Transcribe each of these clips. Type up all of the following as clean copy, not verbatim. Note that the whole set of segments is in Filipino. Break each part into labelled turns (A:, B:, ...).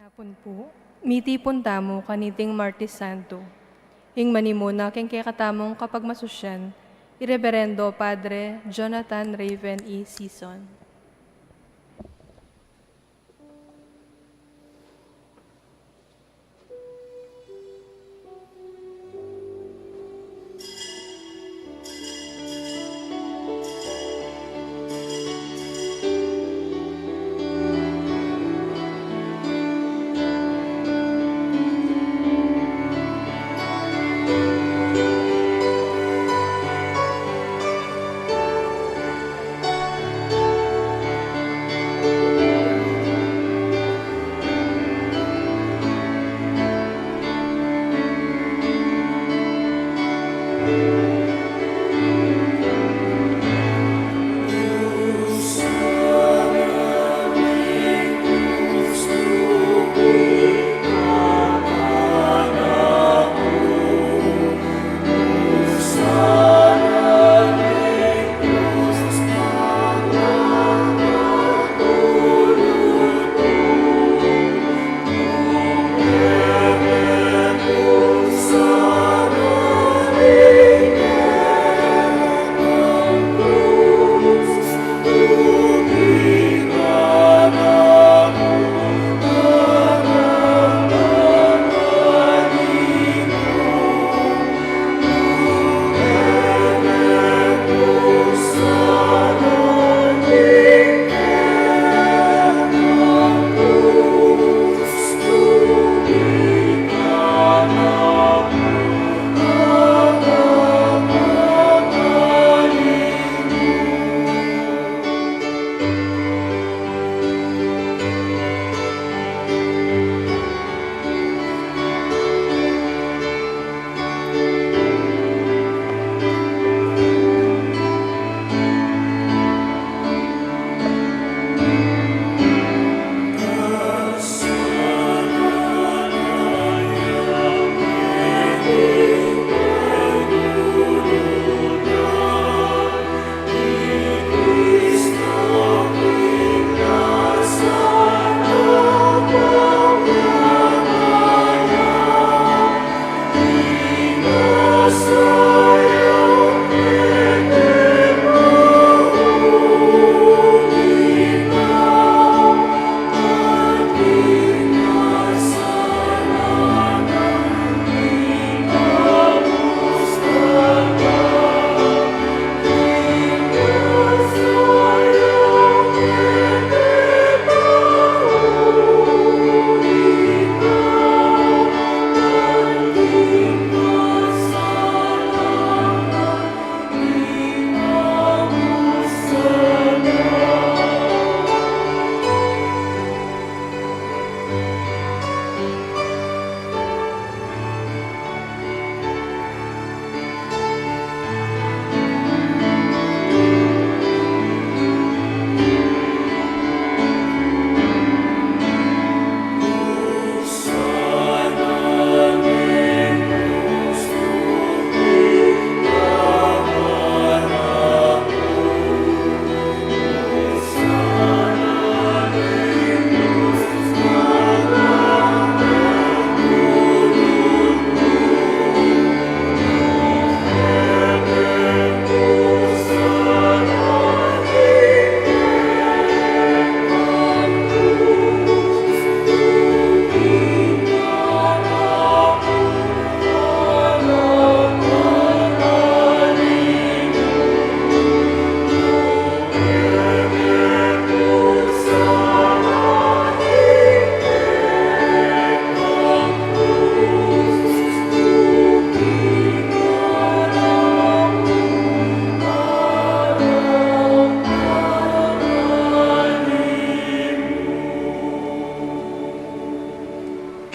A: Hapon po, miti tamo kaniting Martes Santo. Ing manimuna king katamong kapag masusyan, Ireverendo Padre Jonathan Raven E. Sison.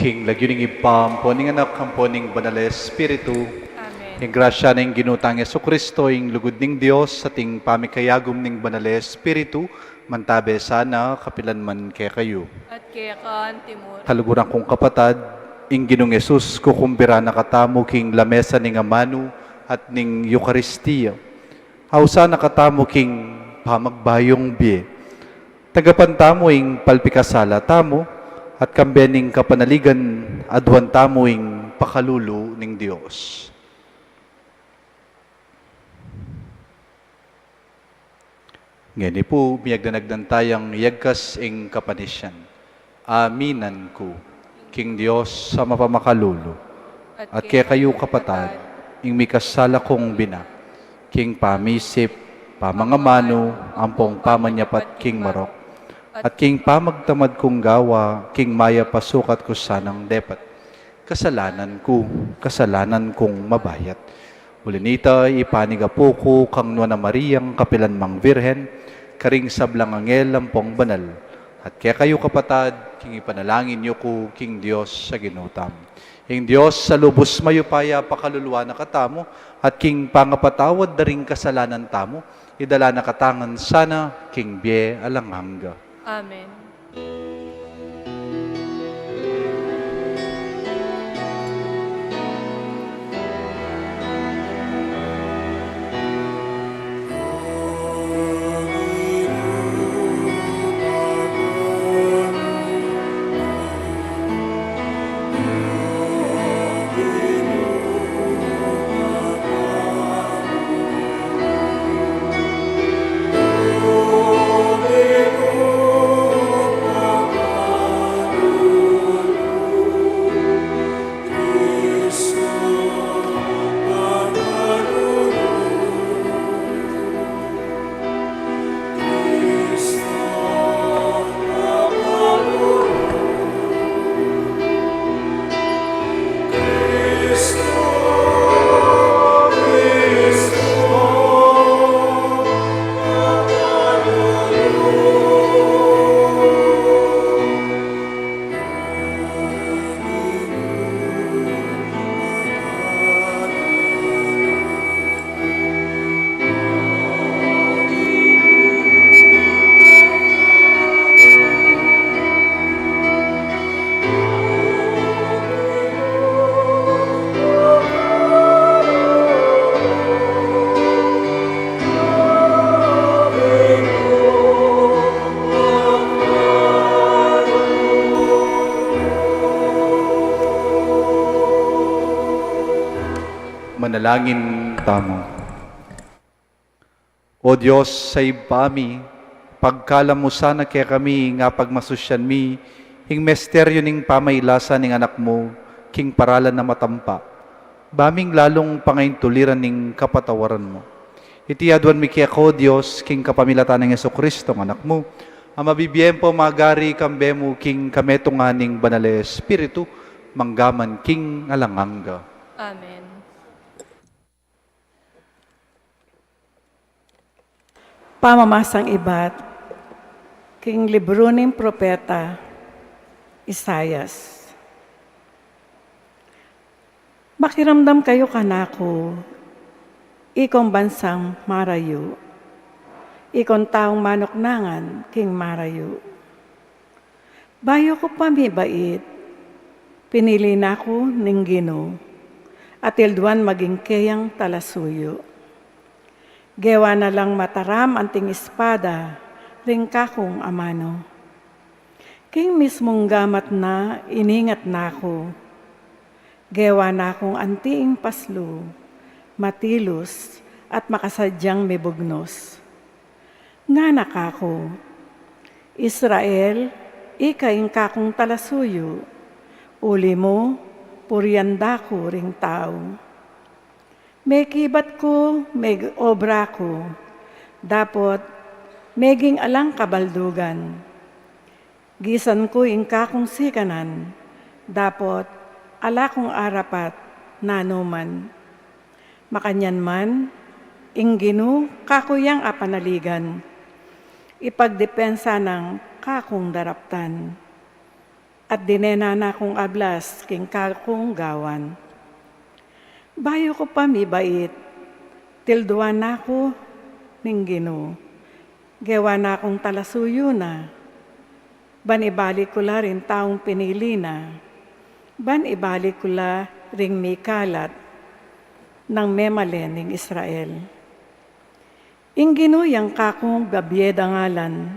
B: King lagyuning ipampo ning anak kampo ning banal Espiritu.
A: Amen.
B: Ing grasya ning ginutang Yesu Kristo ing lugod ning Dios sa ting pamikayagom ning banal Espiritu mantabe sana kapilan man kay kayo.
A: At kaya kaan timur.
B: Kaluguran kong kapatad, ing Ginong Yesus kukumbira na katamo king lamesa ning amanu at ning Eucharistia. Hausa nakatamo king pamagbayong bie. Tagapantamo ing palpikasala tamo, at kambening kapanaligan adwan tamuing pakalulu ning Dios. Ngani po, miyagdanagdan tayang yagkas ing kapanisyan. Aminan ko, King Dios sa mapamakalulu, at kaya kayo kapatad, ing mikasala kong bina, King pamisip, pamangamano, ampong pamanyapat King Marok, at King pamagtamad kong gawa, King maya pasukat ko sanang depat. Kasalanan kong mabayat. Ulinita, ipaniga po ko kang Nuana Mariang kapilan mang Virhen, karing sablang angel ampong banal. At kaya kayo kapatad, King ipanalangin niyo ko, King Dios sa ginutam. King Dios sa lubos mayupaya pakaluluwa na katamo, at King pangapatawad daring kasalanan tamo, idala na katangan sana, King Bie alanghangga.
A: Amen.
B: Manalangin tamo. O Diyos, sa ibami, pagkalam mo sana kaya kami nga pagmasusyan mi, hing mesteryo ning pamailasa ning anak mo, king paralan na matampa, baming lalong pangaintuliran ning kapatawaran mo. Iti adwan mi kaya ko, Diyos, king kapamilatan ng Jesucristo, ng anak mo, ang mabibiyempo magari kambe mo, king kametungan ning banale Espiritu, manggaman king alanganga.
A: Amen.
C: Pamamasang ibat, king libro ng propeta Isayas. Makiramdam kayo kanako, ikong bansang marayo, ikong taong manoknangan, king marayo. Bayo ko pamibait, pinili na ko ning Ginoo, at ilduan maging kayang talasuyo. Gewa na lang mataram anting espada, ring kakong amano. King mismong gamat na, iningat na ako. Gewa na akong antiing paslo, matilos at makasadyang mibugnos. Nga nakako, Israel, ikaing kakong talasuyo, uli mo, puryanda ko ring tao. May kibat ko, may obra ko, dapot meging alang kabaldugan. Gisan ko ingka kong sikanan, dapot ala kong arapat, nanuman. Makanyan man, ingginu kakuyang apanaligan, ipagdepensa ng kakong daraptan, at dinena na kong ablas king kakong gawan. Bayo ko pa mi bait, tilduan na ko ning Ginoo. Gewa na akong talasuyo na, ban ibalik ko la rin taong pinili na, ban ibalik ko la ring may kalat ng memalen ning Israel. Ing Ginoo yang kakong gabyeda ngalan,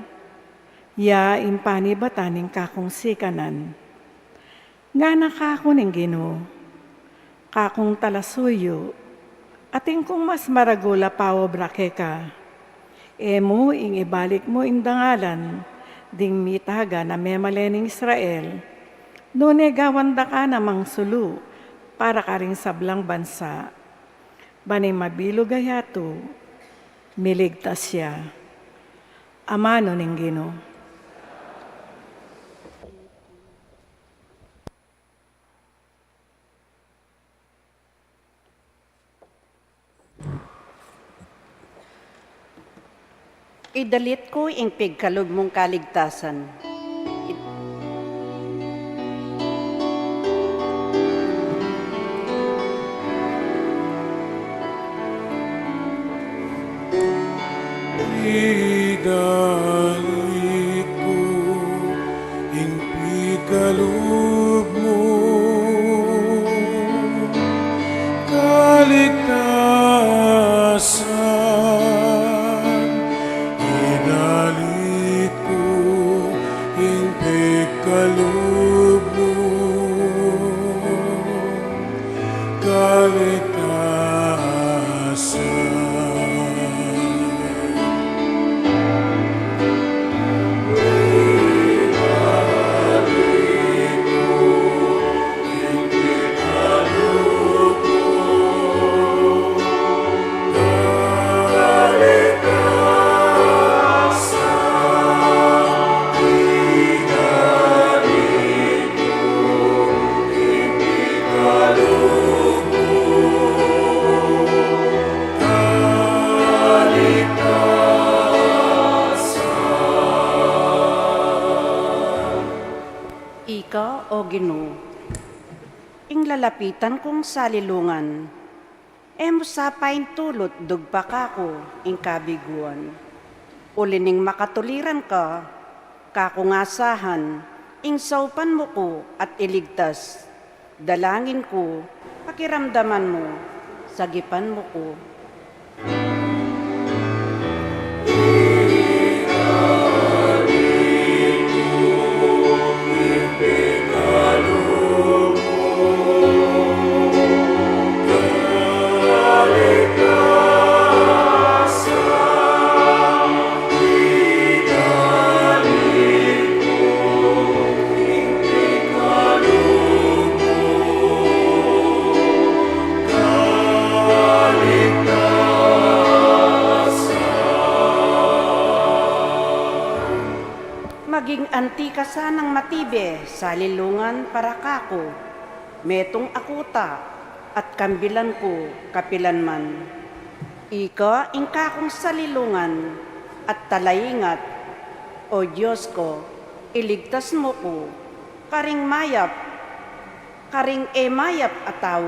C: Ya impani bataning kakong sikanan. Nga nakako ning Ginoo, kakong talasuyo, ating kung mas maragula pawo brakeka. Emo ing ibalik mo indangalan, ding mitaga na memalening Israel, nune gawanda ka namang sulu, para ka ring sablang bansa. Baning mabilo gayato, miligtas siya. Amano ning Ginoo.
D: Idalit ko ing pigkalog mong kaligtasan.
E: Idalit ko ing pigkalog mo, kaligtasan. Idalit ko ing pigkalog mo, kaligtasan.
D: Ika, o Ginoo, ing lalapitan kong salilungan, emo sapain tulot dugpa kako ing kabiguan. Ulining makatuliran ka, kakungasahan, ing saupan mo ko at iligtas. Dalangin ko, pakiramdaman mo, sagipan mo ko. Maging antika sanang matibe sa lilungan para kako, metong akuta at kambilan ko kapilanman. Ika ingkakong salilungan at talayingat, o Diyos ko, iligtas mo ko, karing mayap ataw,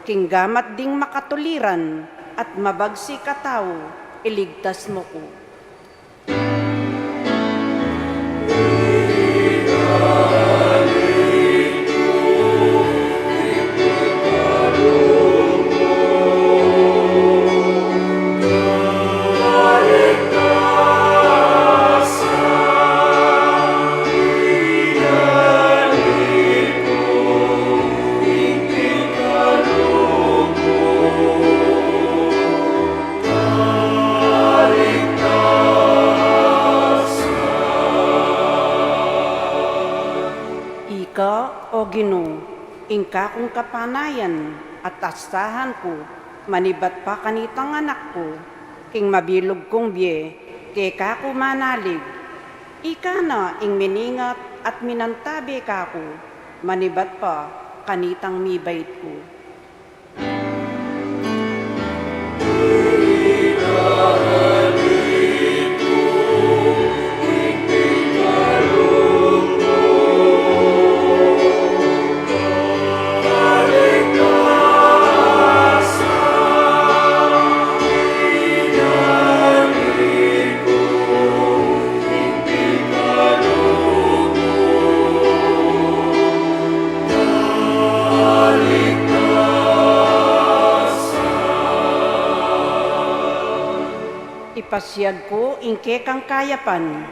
D: kinggamat ding makatuliran at mabagsik ataw, iligtas mo ko. O Ginoo, ingka kong kapanayan at astahan ko, manibat pa kanitang anak ko, king mabilog kong biye, kay kako manalig. Ika na ing miningat at minantabi kako, manibat pa kanitang mibait ko. Ipasyag ko ingke kang kayapan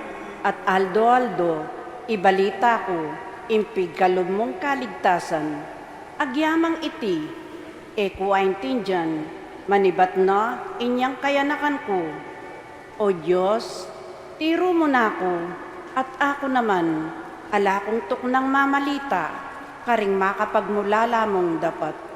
D: at aldo-aldo, ibalita ko, impig kalub mong kaligtasan. Agyamang iti, eko aintindihan, manibat na inyang kayanakan ko. O Diyos, tiro mo na ako, at ako naman, ala kong tuknang mamalita, karing makapagmulala mong dapat.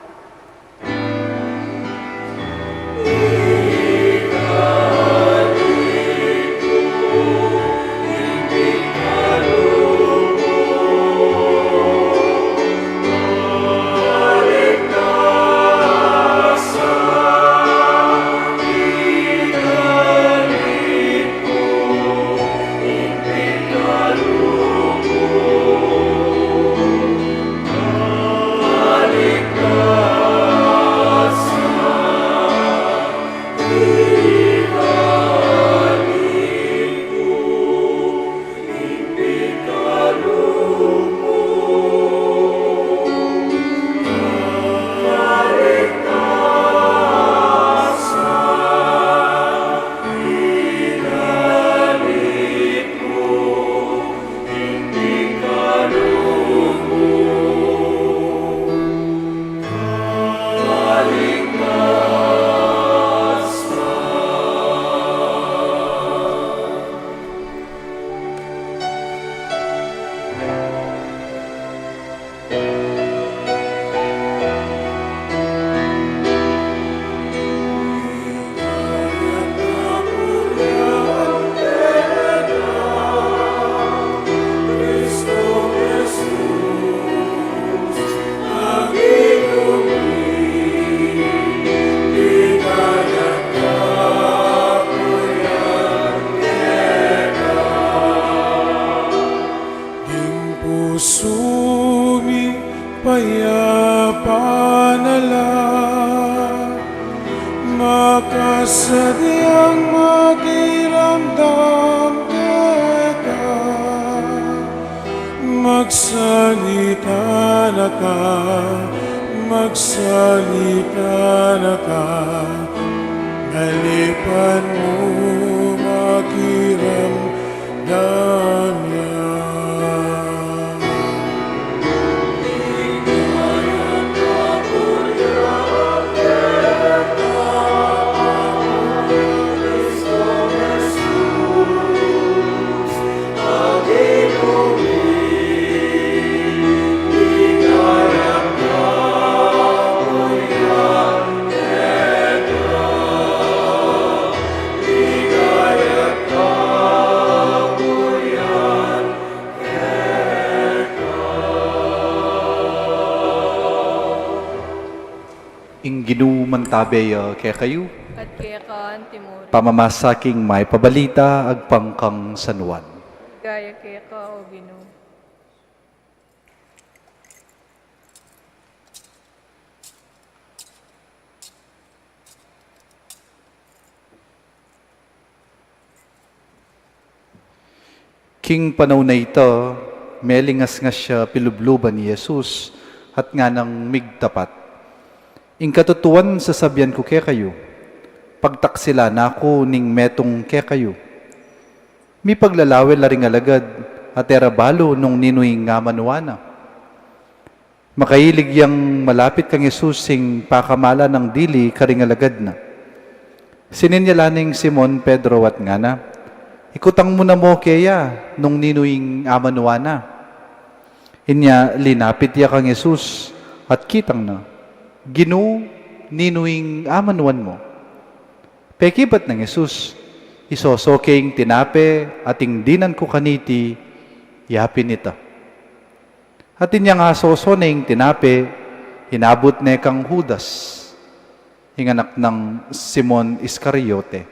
E: Pusumi payapanala, makasadyang magiramdam ka, magsalita na ka, nalipan mo magiramdam niya.
B: Ing ginumantabe kaya kayo,
A: At kaya kaan timur.
B: pamamasaking may pabalita agpangkang San Juan.
A: Gaya kaya ka o Ginoo.
B: King panaw na ito, melingas nga siya pilubluban ni Jesus at nga nang migtapat. Ing katutuan sa sabyan ko kaya kayo, pagtaksila na ako ning metong kaya kayo. Mi paglalawel la ring alagad at erabalo nung ninuy nga manuana. Makailig yang malapit kang Jesus sing pakamala ng dili karing alagad na. Sininyalaning Simon Pedro at nga na, ikutang mo na mo kaya nung ninuing amanuana. Inya linapit ya kang Jesus at kitang na, Ginoo, ninuing amanuan mo. Pekibat ng Jesus, isosoking tinape ating dinan ko kaniti, yapin ita. At inya nga sosoning tinape, hinabot ne kang Judas, hinganak ng Simon Iscariote.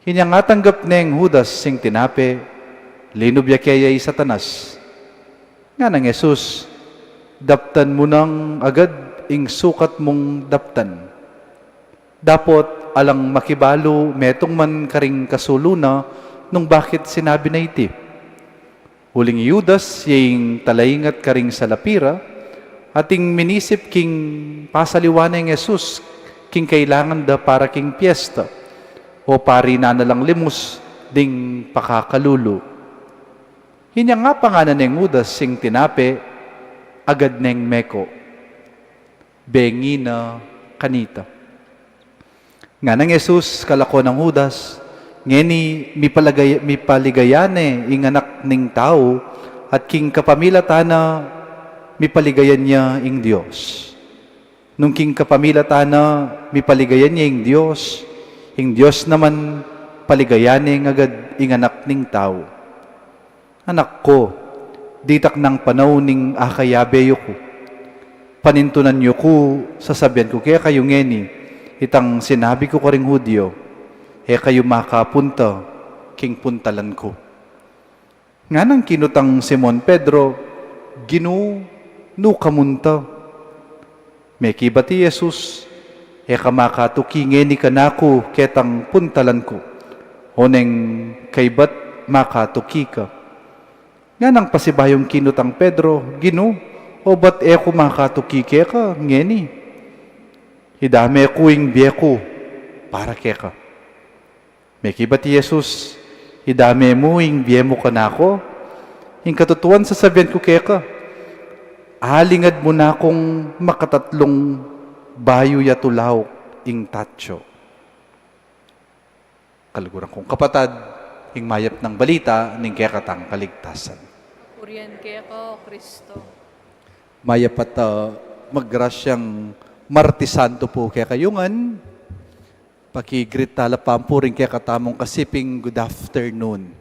B: Hinya nga tanggap neng Judas sing tinape, linubya kaya Satanas. Nga nang Jesus, daptan mo nang agad ing sukat mong daptan. Dapot alang makibalo metong man karing kasuluna nung bakit sinabi na iti. Huling Judas yung talayingat karing sa lapira, ating minisip king pasaliwana ng Jesus king kailangan da para king piyesta o pari na nalang limus ding pakakalulu. Hinya nga panganan ng Judas sing tinape, agad neng meko, bengi na kanita. Nga nang Jesus kalako ng Judas, ngeni mipaligayane ing anak ning tao, at king kapamilatana mipaligayan niya ing Dios. Nung king kapamilatana mipaligayan niya ing Dios naman paligayane ng agad ing anak ning tao. Anak ko, ditak ng panaw ning akayabeyo ko. Panintunan niyo ko, sasabihan ko, kaya kayo ngeni, itang sinabi ko karing Hudyo, kayo makapunta, king puntalan ko. Nga nang kinutang Simon Pedro, ginu kamunta. May kibati Jesus, kamakatuki ngeni kanako, ketang puntalan ko. Honeng kaibat makatuki ka. Nga nang pasibayong kinutang Pedro, o ba't ko makatuki ka, ngeni? Hidame ko ing biyeko, para keka. May kibati Jesus, hidame mo ing biyemo ka na ako. Ing katutuan sasabihan ko keka, alingad mo na akong makatatlong bayo yatulaw ing tatyo. Kaliguran kong kapatad, ing mayap ng balita, ning kekatang kaligtasan.
A: Purihan keko, Kristo.
B: Mayap at maggrasyang Martisanto po kaya kayungan. Pakigrit talapampo rin kaya katamong kasiping good afternoon.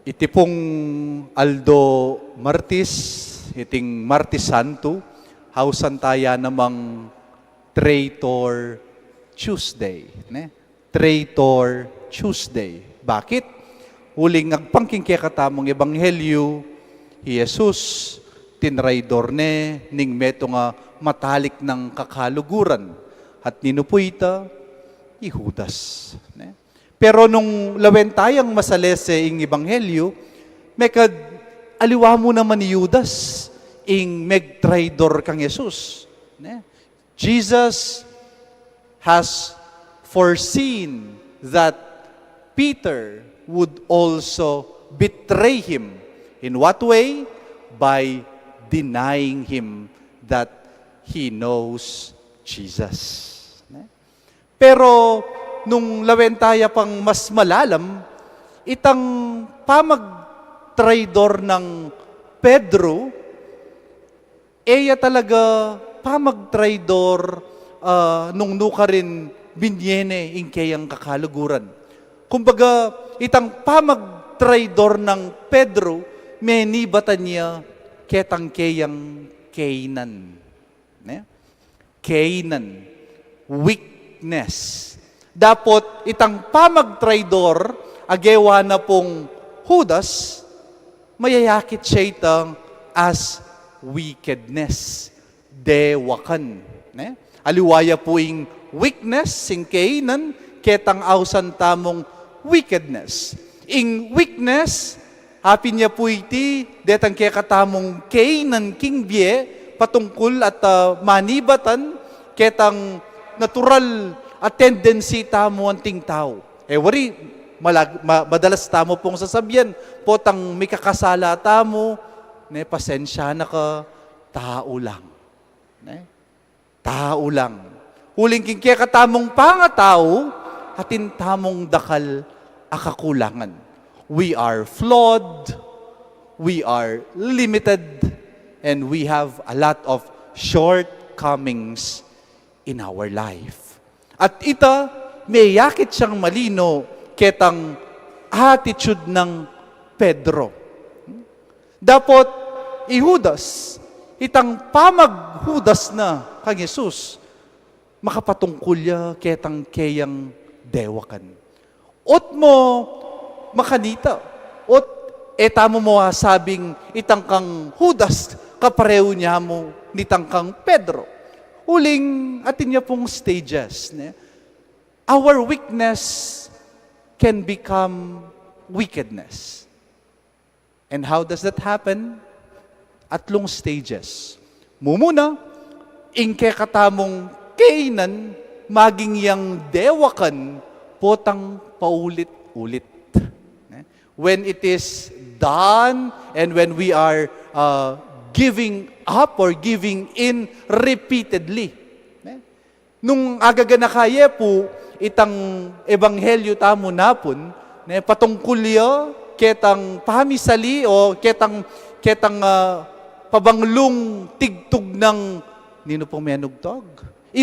B: Iti pong Aldo Martis, iting Martisanto, hausan taya namang Traitor Tuesday. Traitor Tuesday. Bakit? Uling agpangking kaya katamong ebanghelyo, Jesus, tinraidor ning meto nga matalik ng kakaluguran. At ninupuita, Judas. Pero nung lawentayang masalese ing ebanghelyo, mekad aliwa mo naman ni Judas ing megtraidor kang Jesus. Jesus has foreseen that Peter would also betray him. In what way? By denying him that he knows Jesus. Pero nung lawentaya pang mas malalam, itang pamag-traidor ng Pedro, eya talaga pamag-traidor nung nuka rin binyene ing kayang kakaluguran. Kumbaga, itang pamag-traidor ng Pedro, menibatan niya ketang kayang Canaan. Canaan. Weakness. Dapot itang pamag-traidor, agewa na pong Judas, mayayakit siya itang as wickedness. Dewakan. Aliwaya po ing weakness, sing Canaan, ketang ausan tamong wickedness. Ing weakness, hapi niya po iti, detang kaya katamong Canaan king bie, patungkol at manibatan, ketang natural at tendency tamo ang ting tao. Wari, madalas tamo pong sasabihan, potang may kakasala tamo, pasensya na ka, tao lang. Tao lang. Huling king kaya katamong pangatao, atin tamong dakal akakulangan. We are flawed, we are limited, and we have a lot of shortcomings in our life. At ita, may yakit siyang malino ketang attitude ng Pedro. Dapot, Judas, itang pamag-Judas na kang Jesus, makapatungkulya ketang kayang dewakan. Ot mo, makanita. Ot, etamo mo sabing itang kang Judas, kapareho niya mo nitang kang Pedro. Uling atin niya pong stages. Our weakness can become wickedness. And how does that happen? Atlong stages. Mumuna, ingke katamong Canaan, maging yang dewakan, potang paulit-ulit. When it is done and when we are giving up or giving in repeatedly. Nung agaga na kaya po, itang ebanghelyo tamo napon, patungkulyo, ketang pamisali o ketang pabanglong tigtog ng nino pong menugtog.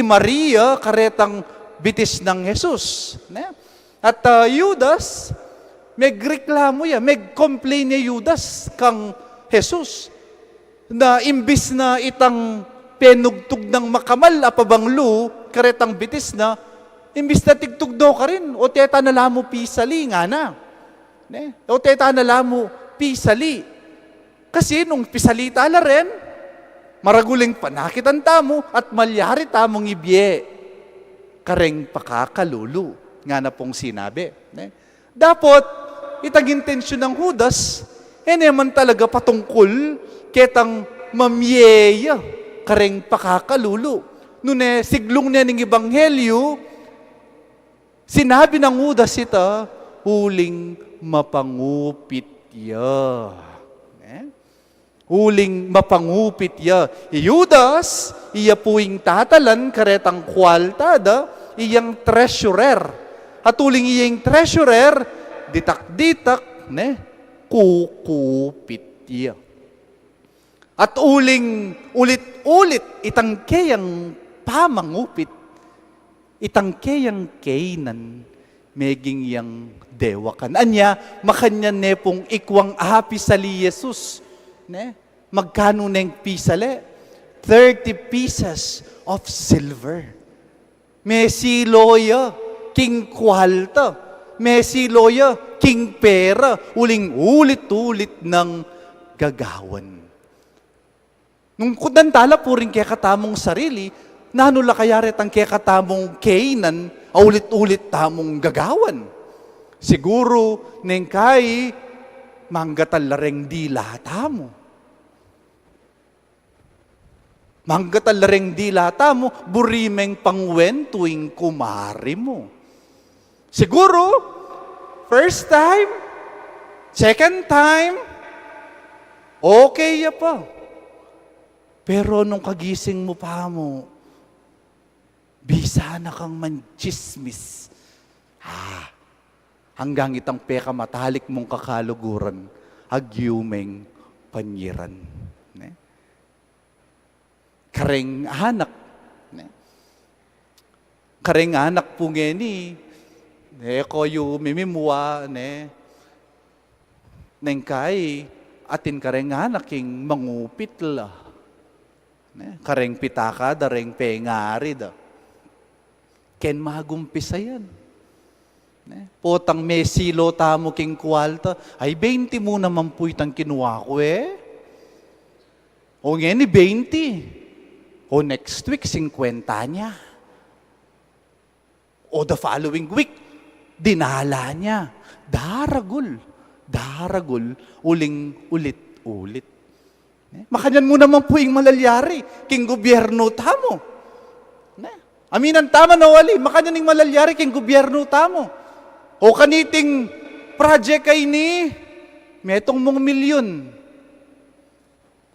B: Maria, karetang bitis ng Jesus. At Judas, megreklamo ya, meg-complain niya Judas kang Jesus na imbis na itang penugtog ng makamal apabanglo, karetang bitis na, imbis na tigtog daw ka rin, o teta na lamo pisali nga na. O teta na lamo pisali. Kasi nung pisalita na rin, maraguling panakitan tamo at malyari tamong ibye. Kareng pakakalulu. Nga na pong sinabi. Dapat, itang intensyon ng Judas, naman talaga patungkol ketang mamyeya. Kareng pakakalulu. Nune, siglong niya ng Ebanghelyo, sinabi ng Judas ita, huling mapangupit ya. Huling mapangupit ya. Judas, iya puing tatalan, karetang kwaltada, iyang treasurer. At uling iyang treasurer, ditak-ditak, kukupit ya. At uling ulit-ulit, itang kayang pamangupit, itang kayang kainan, meging yang dewakan. Anya, makanya nepong ikwang api sali Jesus. Magkano neng pisale? 30 pieces of silver. Mesiloya, king kwalta. Mesiloya, king pera. Uling ulit-ulit ng gagawan. Nung kudantala po rin kaya katamong sarili, nanula kayaret ang kaya katamong kainan, ulit-ulit tamong gagawan. Siguro, neng kay, manggatal dila tamo. Manggatal dila tamo, burimeng pangwen tuwing kumari mo. Siguro, first time, second time, okay ya pa. Pero nung kagising mo pa mo, bisa na kang manchismis. Hanggang itang peka matalik mong kakaluguran, agyumeng panyiran. Kareng anak. Kareng anak po ngeni, ko yung mimimwa, neng kay, atin kareng anak king mangupit la. Kareng pitaka, dareng pengari da. Ken magumpisa yan. Potang mesilo tamo king kwalta, ay 20 mo naman po itang kinuha ko O ngeni 20. O next week, 50 niya. O the following week, dinala niya. Daragul, uling ulit-ulit. Makanyan mo naman po yung malalyari, king gobyerno tamo. Aminan tama na wali, makanyan yung malalyari, king gobyerno tamo. O kaniting project kay ni, metong mong milyon.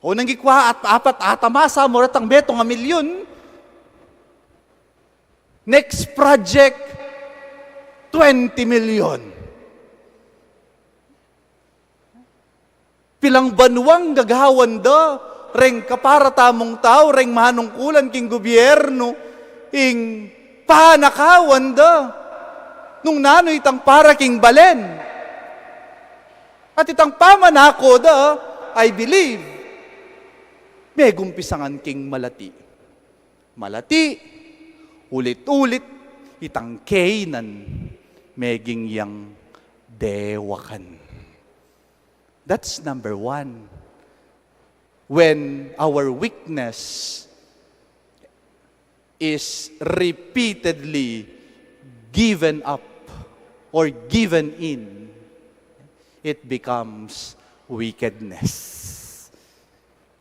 B: O nanggikwa at apat atamasa mo ratang betong a milyon. Next project, 20 million. Pilang banwang gagawan da, reng kapara tamong tao, reng mahanungkulan king gobyerno, ing panakawan da, nung nano itang para king balen. At itang pamanako da, I believe, may gumpisangan king malati. Malati, ulit-ulit, itang kainan, meging yang dewakan. That's number one. When our weakness is repeatedly given up or given in, it becomes wickedness.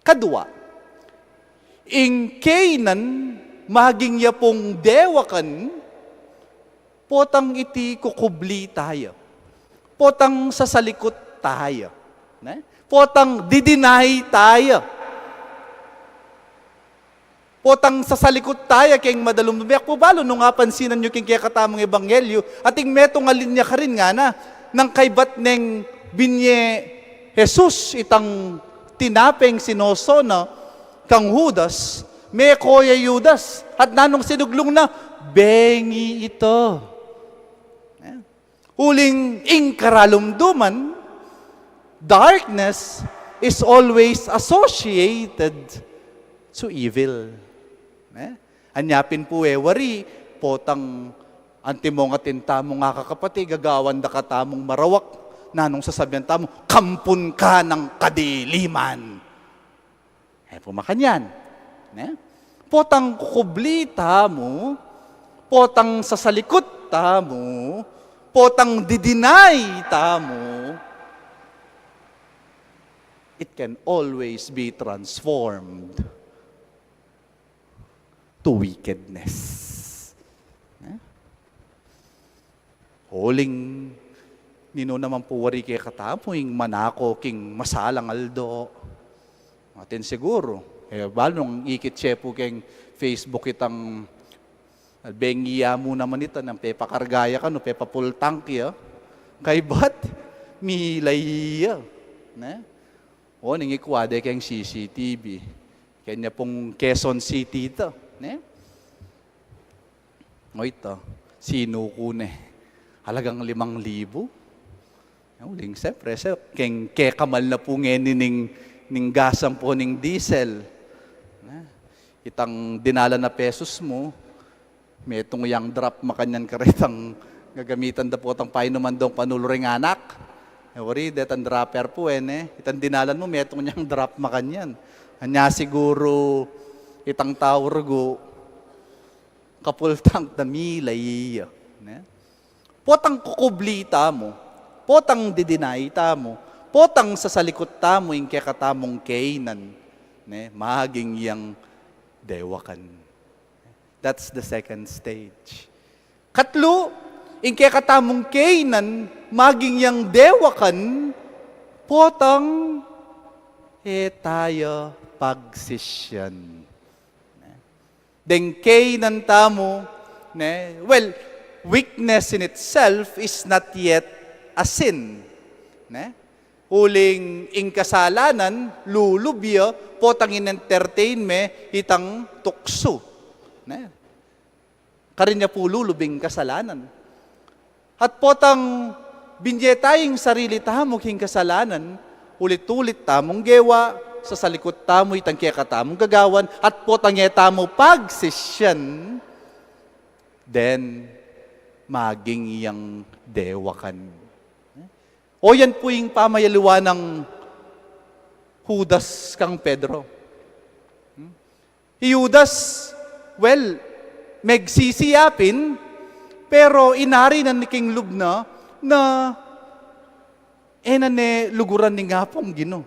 B: Kadua, ing kainan, maging yapong dewakan, potang iti kukubli tayo. Potang sasalikot tayo. Ne? Potang didinay tayo. Potang sasalikot tayo keng madalom dumiyak po balo nung nga pansinan nyo keng kaya katamang ebanghelyo at ing metong alinya ka rin nga na nang kaybat neng binye Jesus itang tinapeng sinoso na kang Judas, may koya Judas at nanong sinuglong na bengi ito. Huling ingkaralumduman, darkness is always associated to evil. Anyapin po wari, potang antimong atintamo nga kakapati, gagawan da katamong marawak, nanong sasabihan tamo, kampun ka ng kadiliman. Pumakanyan. Potang kukublita mo, potang sasalikot tamo, potang didinay tamo, it can always be transformed to wickedness. Huling nino naman po wari kay katamo, yung manako king masalang aldo. Atin siguro, balong ikit siya po keng Facebook itang bengiya mo naman ito, ng pepakargaya ka, no, pepapultang kiya. Kay bat, milaya. O, ningikwade keng CCTV. Kanya pong Quezon City ito. O ito, sino ko halagang 5,000. Uling siyempre, keng kekamal na po ngayon ning gasam po ning diesel. Itang dinala na pesos mo, may itong yang drop makanyan karitang gagamitan da po itang painuman dong panuluring anak. Wari, detang dropper po itang dinalan mo, may itong yang drop makanyan. Anya siguro, itang tawurgo, kapultang damilay. Potang kukublita mo, potang didinayta mo, potang sasalikot tamo yung kakatamong kainan, mahaging yang dewakan. That's the second stage. Katlo, yung kakatamong kainan, maging yang dewakan, potang tayo pagsisyan. Deng kainan tamo, well, weakness in itself is not yet a sin. Huling ingkasalanan, lulubyo, potang in-entertain me, itang tukso. Karinya po lulubing kasalanan. At potang binyetaying sarili tamo king kasalanan, ulit-ulit tamong gewa, sa salikot tamo itang kaya katamong gagawan, at potang tamo pagsisyan, then maging iyang dewakan. O yan po yung pamayaluwa ng Judas kang Pedro. Judas, well, megsisiyapin, pero inari na ni King Lubna na luguran ni nga pong Gino.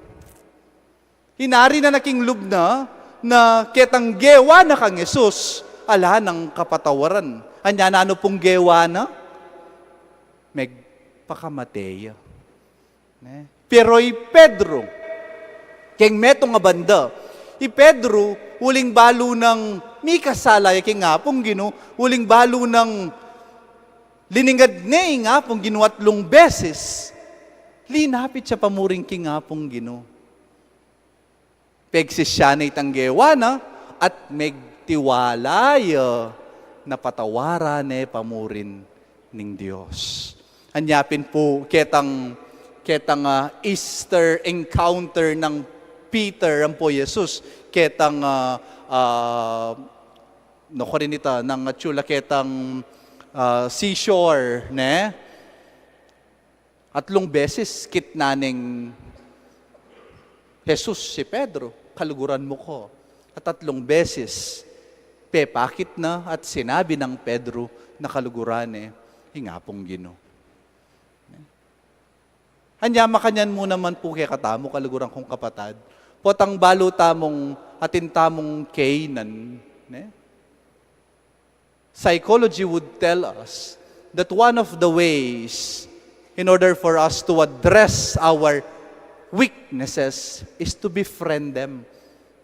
B: Inari na King Lubna na ketang gewa na kang Jesus, ala ng kapatawaran. Anya na ano pong gewa na? Megpakamateya. Pero Pedro, keng metong nga banda, Pedro, uling balo ng mi kasalay keng nga pong Gino, uling balo ng liningad nga pong Gino at 3 beses, linapit siya pamuring king nga pong Gino. Pegsis siya na itang gewa na, at megtiwalaya na patawaran pamurin ning Diyos. Anyapin po ketang Easter encounter ng Peter ang po Jesus, ketang ita ng tsula ketang seashore, at 3 beses kitnaning Jesus si Pedro, kaluguran mo ko. At 3 beses, pepakit na at sinabi ng Pedro na kaluguran hingapong Gino. Hanya makanyan mo naman po kay katamo, kaluguran kong kapatad. Potang balo tamong atintamong Canaan. Psychology would tell us that one of the ways in order for us to address our weaknesses is to befriend them.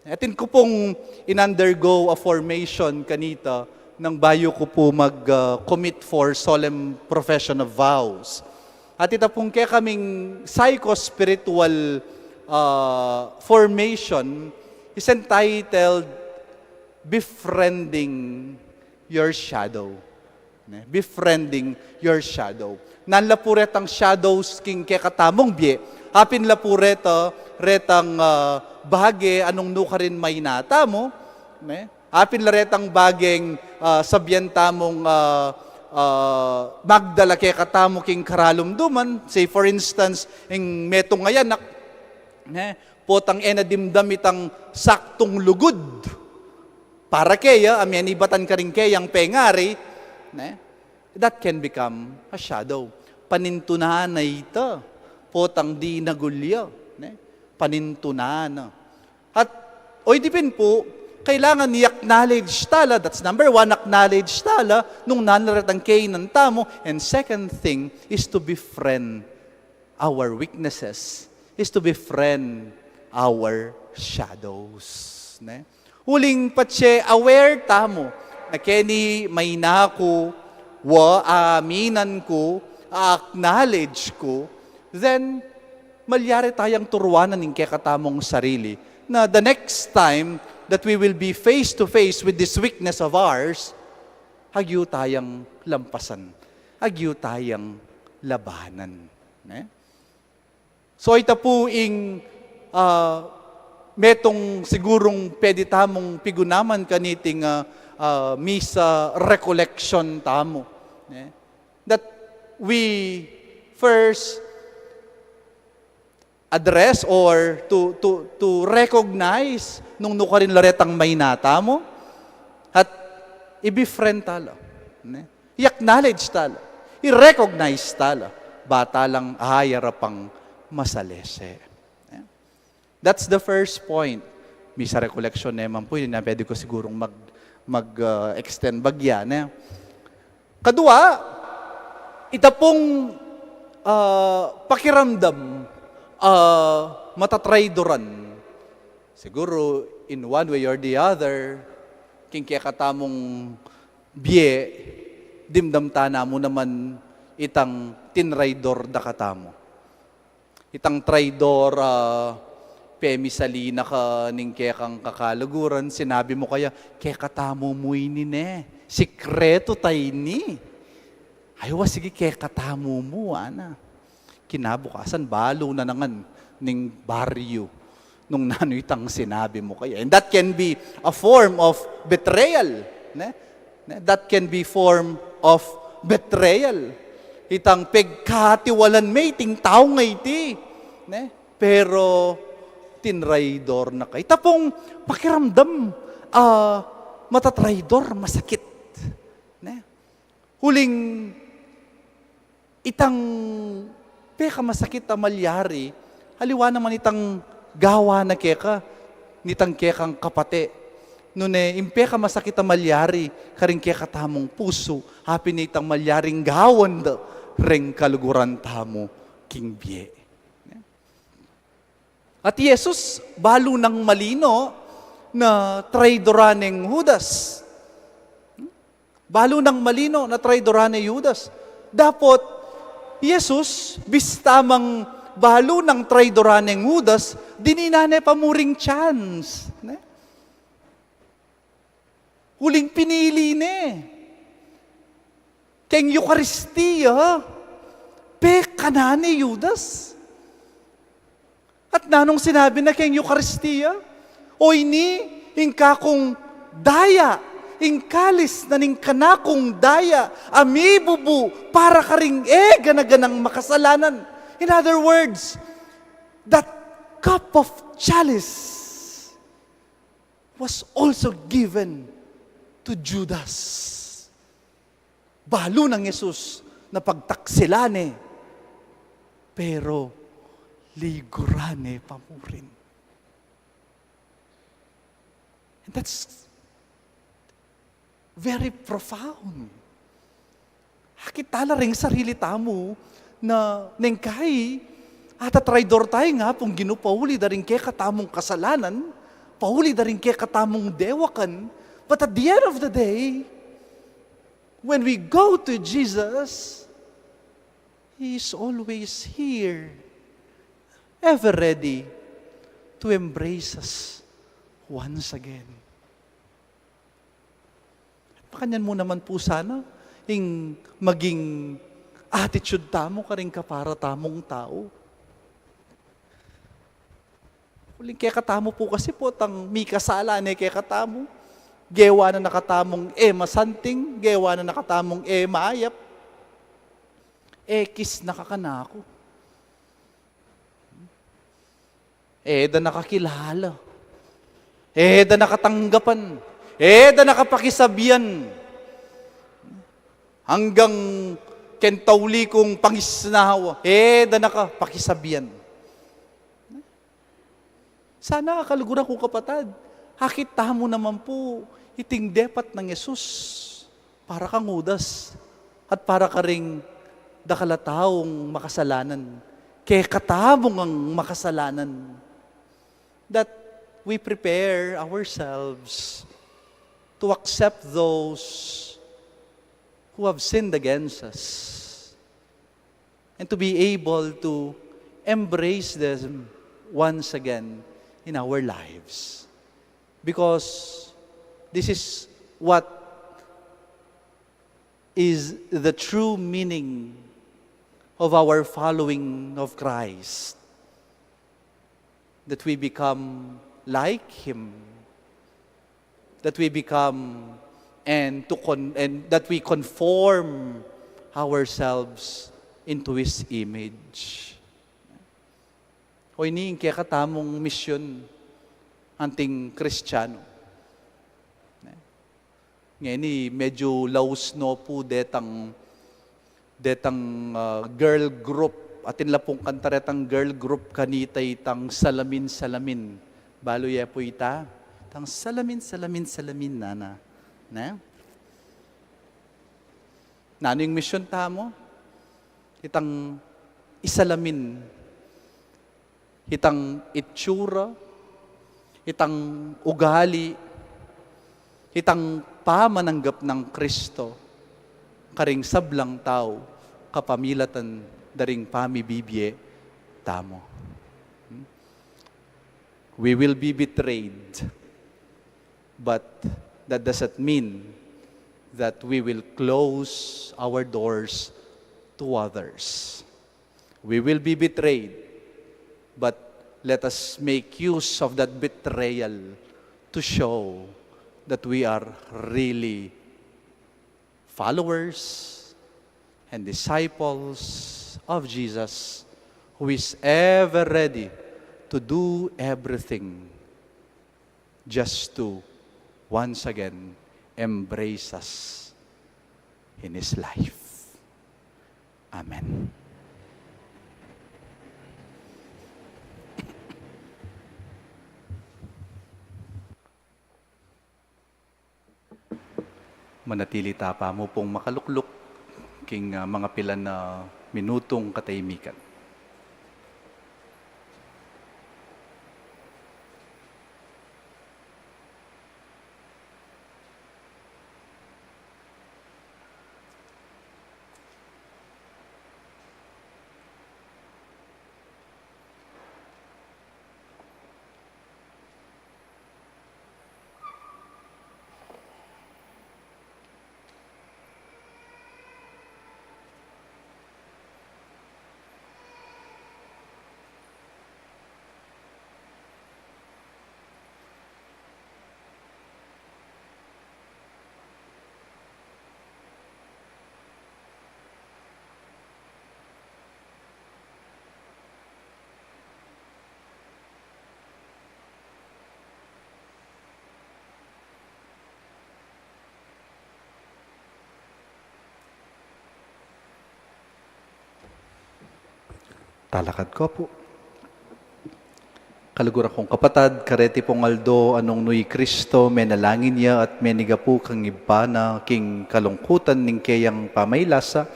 B: Atin ko pong in-undergo a formation kanita nang bayo ko po mag-commit for solemn profession of vows. At ito pong kaya kaming psycho-spiritual formation is entitled Befriending Your Shadow. Befriending Your Shadow. Nanlapuret ang shadows king kekatamong bie. Hapin lapuret retang bahage anong nuka rin may nata mo. Hapin laretang bageng sabyenta mong magdala kekatamo king karalumduman. Say for instance, ing metong ngayanak, potang enadimdam itang saktong lugod. Para kaya, amianibatan ka rin kayang pengari, that can become a shadow. Panintunahan na ito. Potang di nagulya. Panintunahan. At, dipin po, kailangan i-acknowledge tala. That's number one, acknowledge tala nung nanaratang kay ng tamo. And second thing is to befriend our weaknesses. Is to befriend our shadows. Huling patse, aware tamo na keni may nako, aminan ko, acknowledge ko, then malyari tayong turuanan ng kekatamong sarili na the next time that we will be face to face with this weakness of ours, agyo tayong lampasan, agyo tayong labanan. So ito po ing metong sigurong pwede tamong pigunaman kaniting misa recollection tamo. That we first address or to recognize nung nukarin laretang may nata mo at i-befriend tala. I-acknowledge tala. I-recognize tala. Bata lang ahayarapang masalese. That's the first point. Misa recollection naman po, yun na pwede ko sigurong mag-extend bagyan. Kadua, ita pong pakiramdam, matatraydoran. Siguro, in one way or the other, king kaya katamong biye, dimdamtana mo naman itang tinraydor da katamo. Itang traydor, pemisalina ka ning kekang kakalaguran, sinabi mo kaya, kekatamo mo ini sikreto tayo ni. Ayaw, sige, kekatamo mo, ana. Kinabukasan, balo na nangan ning baryo nung nanitang sinabi mo kaya. And that can be a form of betrayal. That can be form of betrayal. Itang pegkatiwalan may, ting tao ngay ti. Pero, tinraidor na kayo. Tapong pakiramdam, matatraidor, masakit. Huling, itang peka masakit malyari, haliwa naman itang gawa na keka, nitang kekang kapate. Nune, impeka masakit malyari, karing keka tamong puso, hapi na itang malyaring gawan da, ring kaluguran tamo, king bie. At Jesus, balo ng malino na traidoraneng Judas. Balo ng malino na traidoraneng Judas. Dapat, Jesus, bistamang balo ng traidoraneng Judas, dininane pamuring chance. Huling pinili Keng Eucharistia, kanani Judas. At nanong sinabi na keng Eucharistia, o ini, ingka kong daya, ingkalis na ning kanakong daya, amibubu, para karing ganaganang makasalanan. In other words, that cup of chalice was also given to Judas. Balo ng Jesus na pagtaksilane, pero ligurane pamurin. And that's very profound. Hakitala ring sarili tamo na nengkay At traidor tayo nga pong ginupahuli da rin kay katamong kasalanan, pahuli da rin kay katamong dewakan. But at the end of the day, when we go to Jesus, He is always here, ever ready to embrace us once again. Pakanyan mo naman po sana yung maging attitude tamo ka rin para tamong tao. Huling kaya katamo po kasi po, tang may kasala na kaya katamo. Gewa na nakatamong masanting, gewa na nakatamong maayap. Kis nakakanako. Da nakakilala. Da nakatanggapan. Da nakapakisabihan. Hanggang kentawli kong pangisnawa. Da nakapakisabihan. Sana kaluguran ko kapatid, hakita mo naman po iting depat ng Yesus para kang udas at para ka ring dakalataong makasalanan. Kaya katabong ang makasalanan. That we prepare ourselves to accept those who have sinned against us and to be able to embrace them once again in our lives. Because this is what is the true meaning of our following of Christ. That we become like Him. That we become and that we conform ourselves into His image. O iniing kaya katamong misyon anting Kristiyano. Ngayon medyo laos no po detang girl group atin la pong kantaretang girl group kanita itang salamin balo ya po ita tang salamin nana na nano yung mission tamo itang isalamin itang itsura itang ugali itang pamananggap ng Kristo karing sablang tao, kapamilatan daring pamibibye tamo. We will be betrayed, but that doesn't mean that we will close our doors to others. We will be betrayed, but let us make use of that betrayal to show that we are really followers and disciples of Jesus, who is ever ready to do everything just to once again embrace us in His life. Amen. Manatili tapa mo pong makalukluk king mga pilan na minutong katahimikan. Talakad ko po. Kaluguran kong kapatad, kareti pong aldo, anong nuy Kristo, menalangin niya at meniga po kang iba na king kalungkutan ning kayang pamaylasa.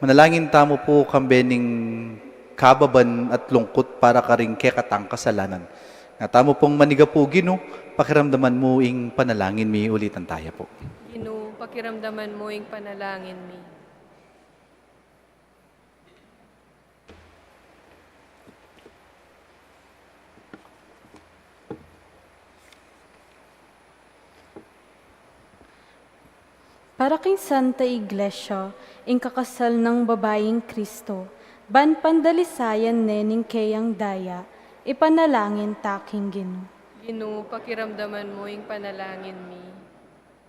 B: Manalangin tamo po kambening kababan at lungkot para ka rin kekatang kasalanan. Nga tamo pong maniga po, Gino, pakiramdaman mo ing panalangin mi ulitan tayo po.
A: Ginoo, pakiramdaman mo ing panalangin mi.
F: Para king Santa Iglesia, ing kakasal ng babayeng Kristo, ban pandalisayan nening kayang daya, ipanalangin taking Ginoo.
A: Ginoo, pakiramdaman mo ing panalangin mi.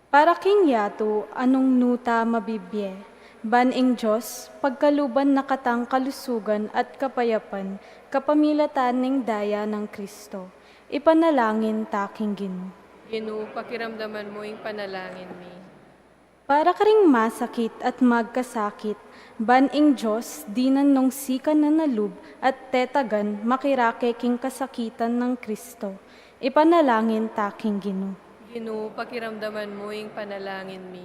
F: Para king yato, anong nuta mabibye, ban ing Diyos, pagkaluban nakatang kalusugan at kapayapan, kapamilatan ning daya ng Kristo, ipanalangin taking Ginoo.
A: Ginoo, pakiramdaman mo ing panalangin mi.
F: Para ka ring masakit at magkasakit, ban ing Diyos, dinan nung sikan na nalub at tetagan makirake king kasakitan ng Kristo. Ipanalangin taking Ginoo.
A: Ginoo, pakiramdaman mo ing panalangin mi.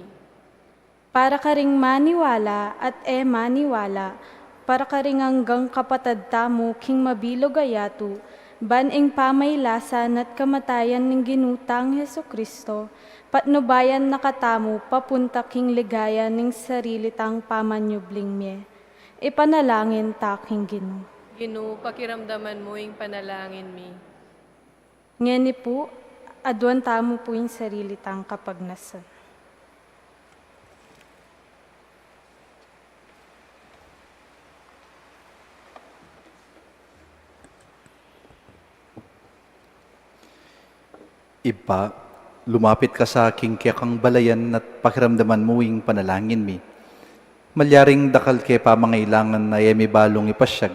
F: Para ka ring maniwala at maniwala, para ka ring hanggang kapatad tamo king mabilog ayato, ban ing pamaylasan at kamatayan ng ginutang Heso Kristo, patnubayan nakatamo papunta king ligaya ning sarili tang pamanyubling miye. Ipanalangin taking Ginoo.
A: Ginoo, pakiramdaman mo ing panalangin mi.
F: Ngeni po, adwan tamo po yung sarili tang kapagnasan.
B: Ipa, lumapit ka sa aking kiyakang balayan at pakiramdaman mo ing panalangin mi. Malyaring dakal ke pamangailangan na yemi balong ipasyag.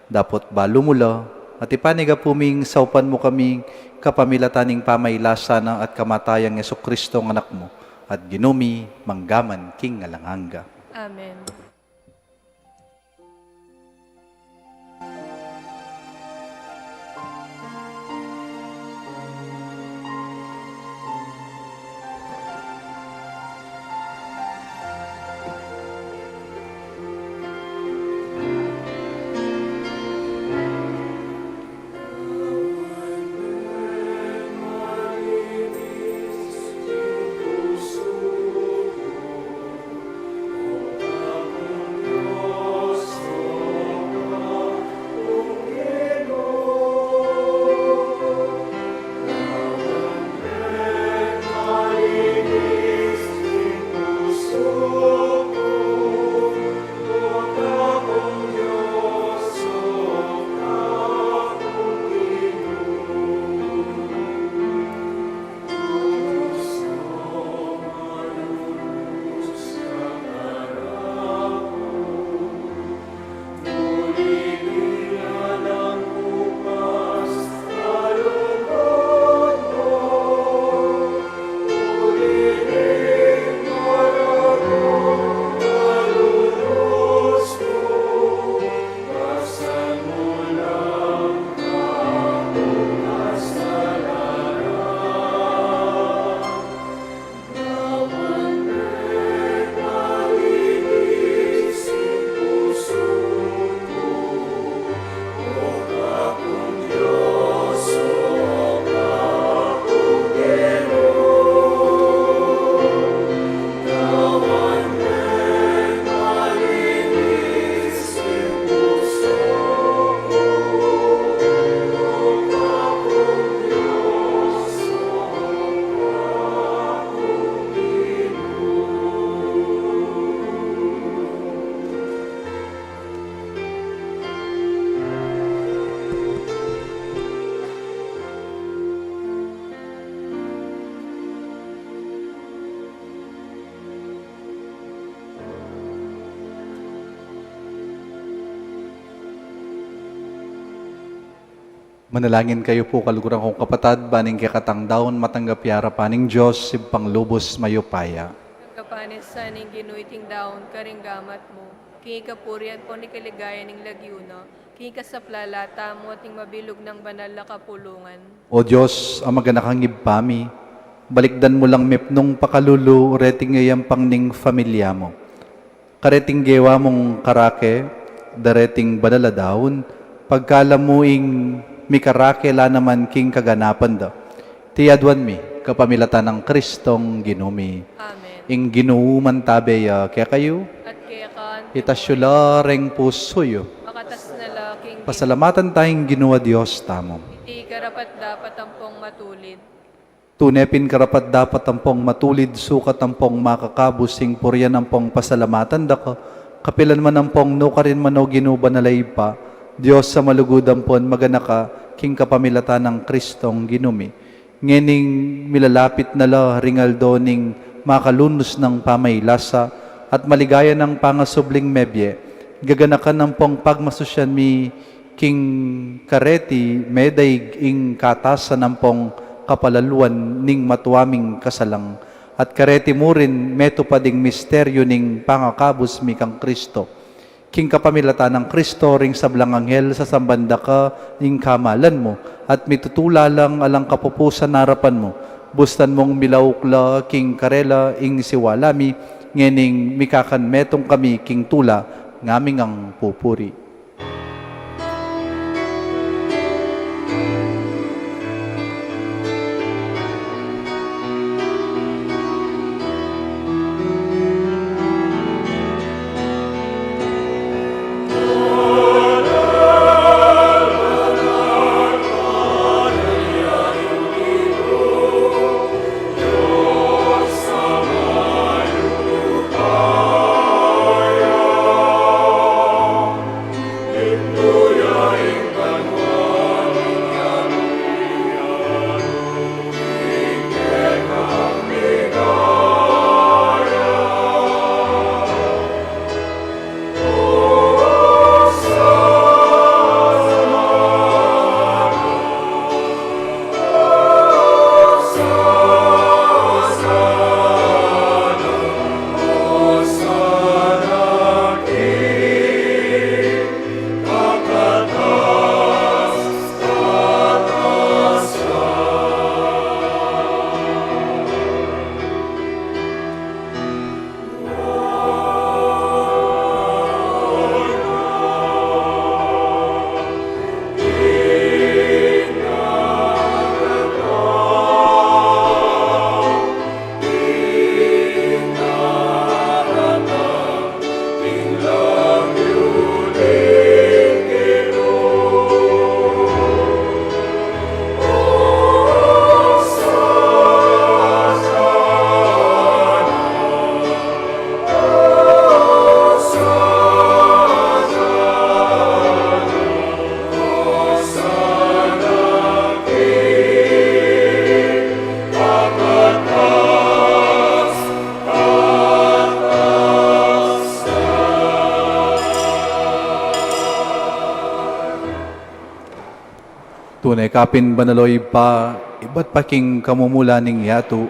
B: Dapot balo mula at ipaniga puming saupan mo kaming kapamilataning pamailasa na at kamatayang Yeso Kristo ng anak mo at ginumi manggaman king alanganga.
A: Amen.
B: Manalangin kayo po kalugurang kong kapatad, baning kakatang daon, matanggap yara paning Diyos, sibpang lubos mayupaya.
A: Kapanis sa ning ginuiting daon, karing gamat mo. Kini kapurian po ni kaligaya ning lagyuna. Kini kasaplalata mo ating mabilog ng banal na kapulungan.
B: O Diyos, ang maganakang ibpami, balikdan mo lang mipnong pakalulu, reting ngayang pang ning familia mo. Kareting gewa mong karake, dareting banaladaon, pagkalamuing mikarakela naman king kaganapan da. Tiyadwan mi, kapamilatan ng Kristong ginumi.
A: Amen.
B: Ing ginuman tabeya, kaya kayo,
A: At kaya kan,
B: itasyula reng pusoyo.
A: makatas na laking
B: Pasalamatan tayong ginawa Diyos tamo.
A: iti karapat dapat ang pong matulid.
B: Tunepin karapat dapat tampong matulid sukat tampong makakabusing puryan tampong pasalamatan da ka. Kapilan man tampong no ka rin man o ginuba na pa. Diyos sa malugudampon magana ka king kapamilatan ng Kristong ginumi. Ngening milalapit na la ringaldo ning makalunos ng pamaylasa at maligaya ng pangasubling mebye. Gaganakan ng pong pagmasusyan mi king kareti meday ing katasa ng pong kapalaluan ning matuaming kasalang. At kareti mo rin meto pa ding misteryo ning pangakabus mi kang Kristo. King kapamilatan ng Kristo ring sablang anghel sa sambanda ka ning kamalan mo at mitutula lang alang kapupusan narapan mo. Bustan mong milaukla king karela ing siwalami ngening mikakan metong kami king tula ngaming ang pupuri. Tunay kapin banaloy pa, iba't paking kamumula ning yato,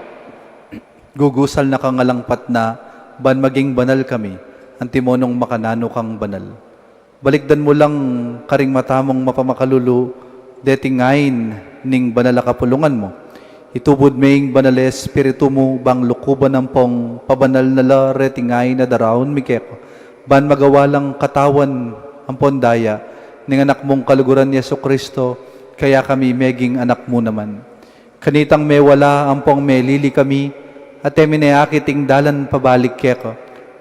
B: gugusal na kangalangpat na, ban maging banal kami, antimonong makanano kang banal. Balikdan mo lang karing matamong mapamakalulu, detingain ning banal kapulungan mo. Itubod maing banal espiritu mo, bang lukuban ng pong pabanal na la retingain na daraon mikeko. Ban magawalang katawan ang pondaya, ning anak mong kaluguran ni Yesu Kristo, kaya kami meging anak mo naman. Kanitang may wala ampong may lili kami, at emineakiting dalan pabalik keko.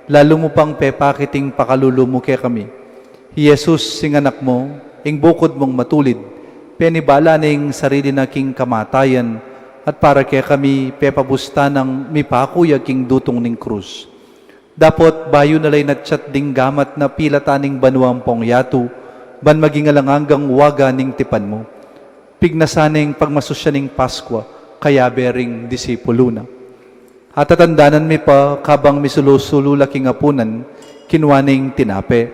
B: Lalo mo pang pepakiting pakalulu mo ke kami. Jesus, sing anak mo, ing bukod mong matulid, penibala ning sarili na king kamatayan, at para ke kami pepabusta ng mipakuya king dutong ning krus. Dapot bayo nalay natsyat ding gamat na pilataning banuang pong yatu, ban maging alangangang waga ning tipan mo. Pignasaning pagmasusyaning Paskwa, kaya bering disipulo na. At tatandanan mi pa, kabang misulusulo laking apunan, kinwaning tinape.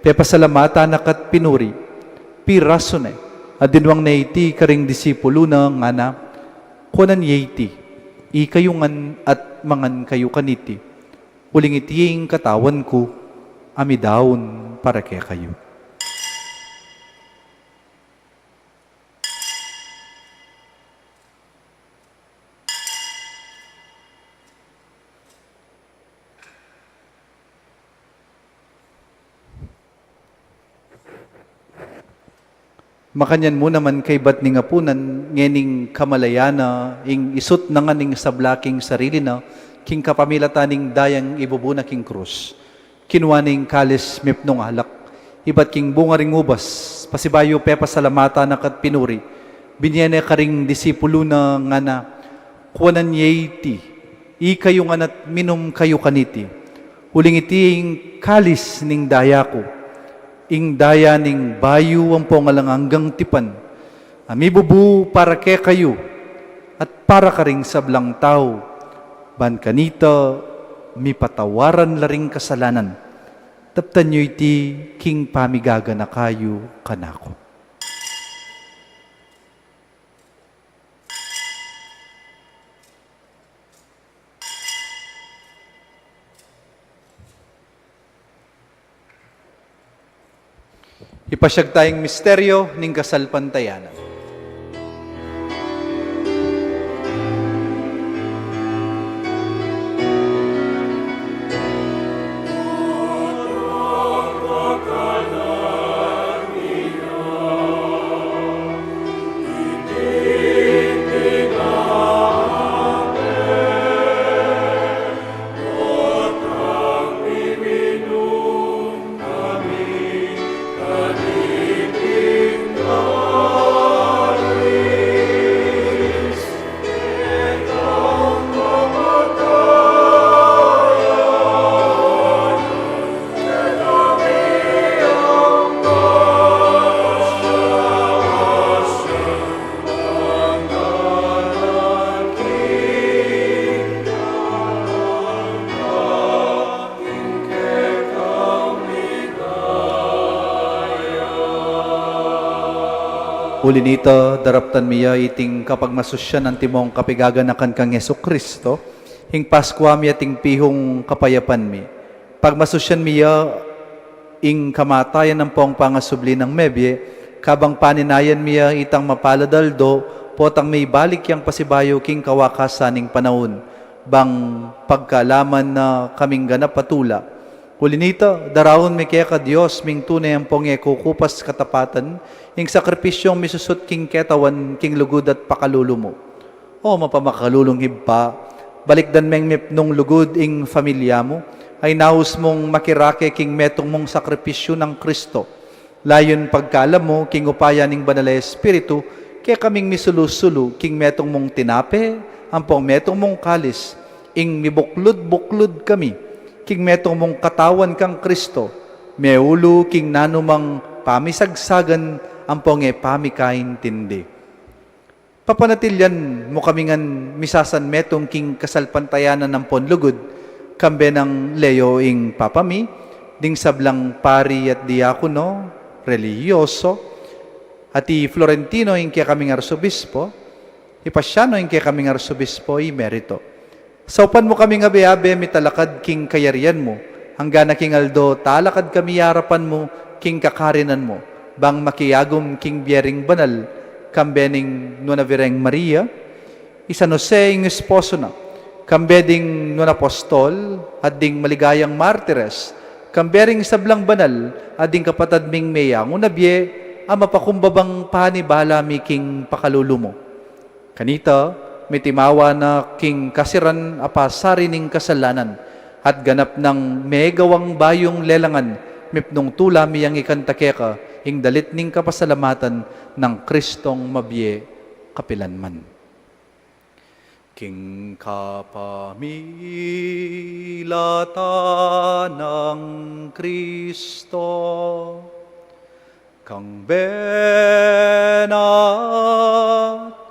B: Pepasalamata nakat pinuri, pirasone, at dinwang naiti karing disipulo na nga na, kunan yeti, ikayungan at mangan kayo kaniti, uling itiing katawan ko, amidaon para kaya kayo. Makanyan mo naman kay bat ni ngapunan, ngening kamalayana, ing isut na nga ning sablaking sarili na, king kapamilataning dayang ibubuna king krus. Kinuwaning kalis mipnong alak, ibat king bunga ring ubas, pasibayo pepa salamata na kat pinuri, binyene karing disipulo na nga na, kuwanan yeti, kayo nga nat minum kayo kaniti, huling iti ing kalis ning daya ko, ing daya ning bayu ang pongalang hanggang tipan. Amibubu para ke kayo at para ka ring sablang tao. Ban kanita, mipatawaran laring kasalanan. Taptan nyo iti king pamigaga na kayo kanako. Ipasyag tayong misteryo ning kasalpantayanan. Uli nito, daraptan miya iting kapag masusyan ang timong kapigaganakan kang Yesu Kristo, hing Paskwa miya ting pihong kapayapan mi. Pag masusyan miya, ing kamatayan ng pong pangasubli ng mebye, kabang paninayan miya itang mapaladaldo, potang may balik yang pasibayo king kawakasaning panahon, bang pagkalaman na kaming ganap patula. Uli nito, darawon mi kaya ka Diyos, ming tunay ang pong kukupas katapatan, ing sakripisyong misusot king ketawan, king lugod at pakululo mo. O mapamakalulong hibpa, balikdan meng mipnong lugod ing familia mo, ay naus mong makirake king metong mong sakripisyo ng Kristo. Layon pagkalam mo, king upaya ning banal na Espiritu, kaya kaming misulusulo, king metong mong tinape, ang pong metong mong kalis, ing mibuklod-buklod kami, king metong mong katawan kang Kristo, meulo king nanumang pamisagsagan ang ponge pamikain tindi. Papanatilyan mo kami ngan misasan metong king kasalpantayanan ng ponlugod, kambe ng Leo ing papami, ding sablang pari at diakono, religyoso, at i Florentino ing kaya kaming arsobispo, ipasyano ing kaya kaming arsobispo i merito. Saupan mo kami nga beabe, mitalakad king kayarian mo, hangga na king aldo, talakad kami harapan mo, king kakarinan mo, bang makiyagom king biering banal, kambening nunavireng Maria, isa no se ing esposo na, kambeding nunapostol, at ding maligayang martires, kambering sablang banal, at ding kapatad ming meyang, unabye, ama pakumbabang panibala mi king pakalulu mo. Kanita, may timawa na king kasiran apasari ning kasalanan at ganap ng megawang bayong lelangan mipnong tula miyang ikantakeka ing dalit ning kapasalamatan ng Kristong mabye kapilanman. King kapamilatan ng Kristo, kang benat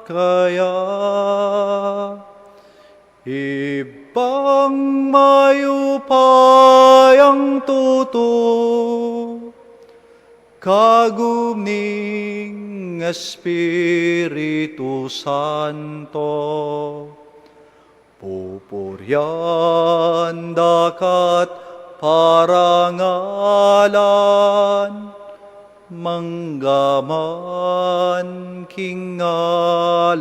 B: kaya ibang mayupayang tuto kagumning Espiritu Santo pupuryan dakat parangalan manggaman king ngalanangga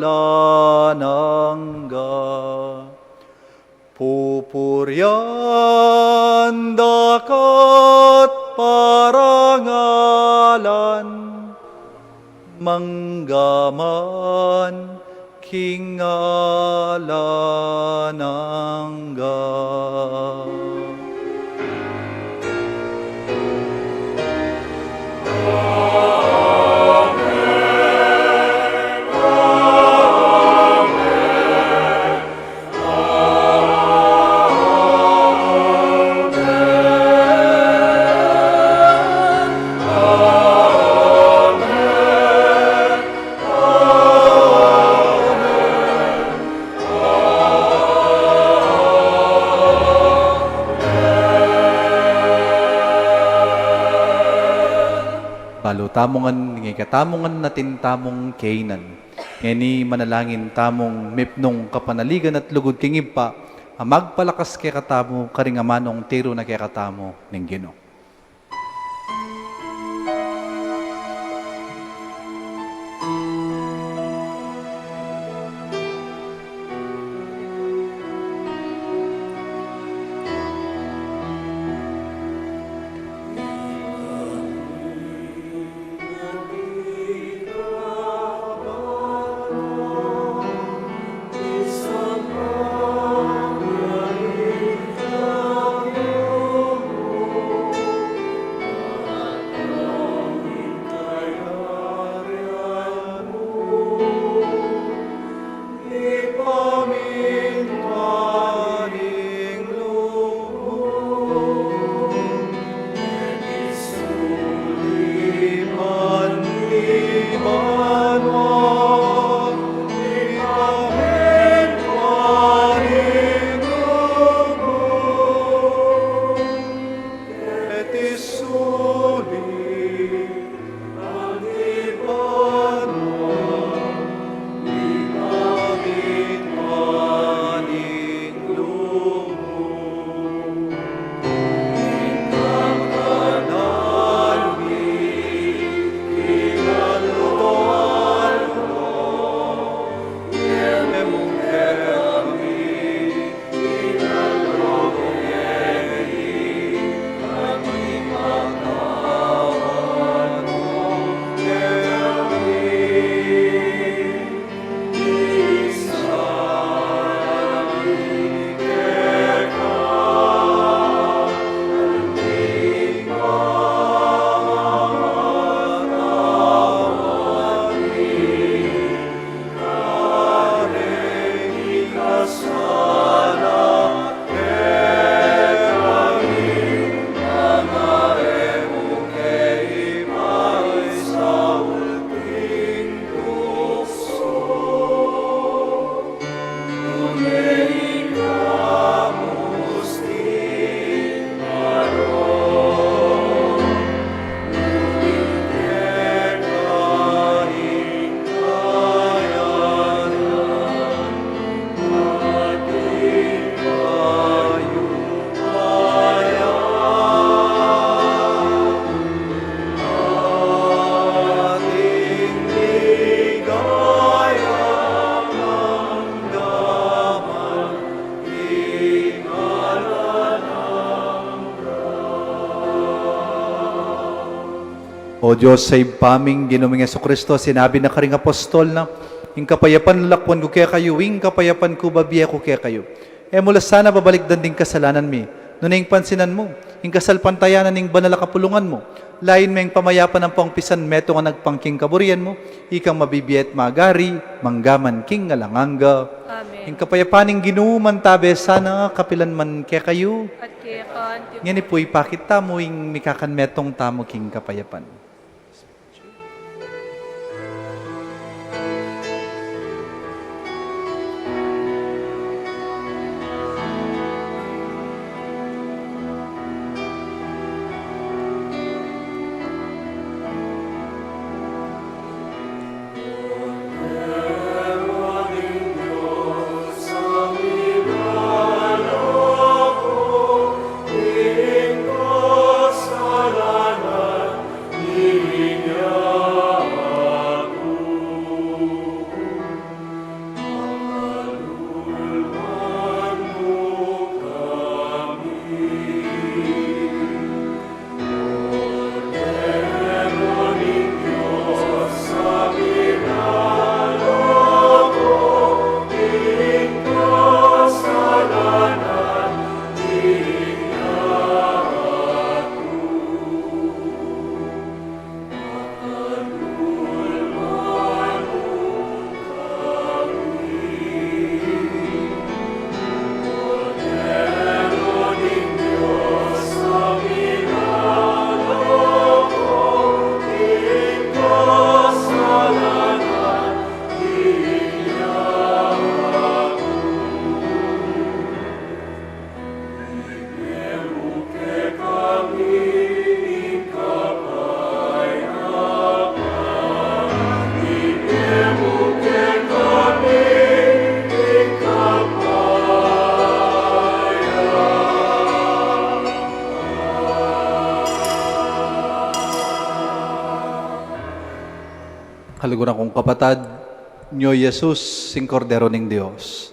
B: pupuryan dakat parangalan manggaman kingalanangga. Balo tamongan, ngay katamongan natin tamong kainan. Ngani manalangin tamong mipnong kapanaligan at lugod kingib pa, magpalakas kay katamo, karingamanong tiro na kay katamo ng Ginoo. O Diyos, sa impaming Ginoong Jesucristo, sinabi na karing apostol na, yung kapayapan lakwan ko kaya kayo, yung kapayapan ko babiya ko kaya kayo. Mula sana babalikdan din kasalanan mi. Nung pansinan mo, yung kasalpantayanan ng banal kapulungan mo, lain mo yung pamayapan ng pangpisan meto nga nagpangking kaburian mo, ikang mabibiyet magari, manggaman king ngalanganga.
A: Amen.
B: Yung kapayapaning ginuman tabe, sana kapilan man kaya kayo.
A: At kaya ka,
B: Ngayon po ipakita mo yung mikakan metong tamo king kapayapan.
E: Kasalanan
B: Haluguran kong kapatad, Nyo Jesus, sing kordero ning Dios.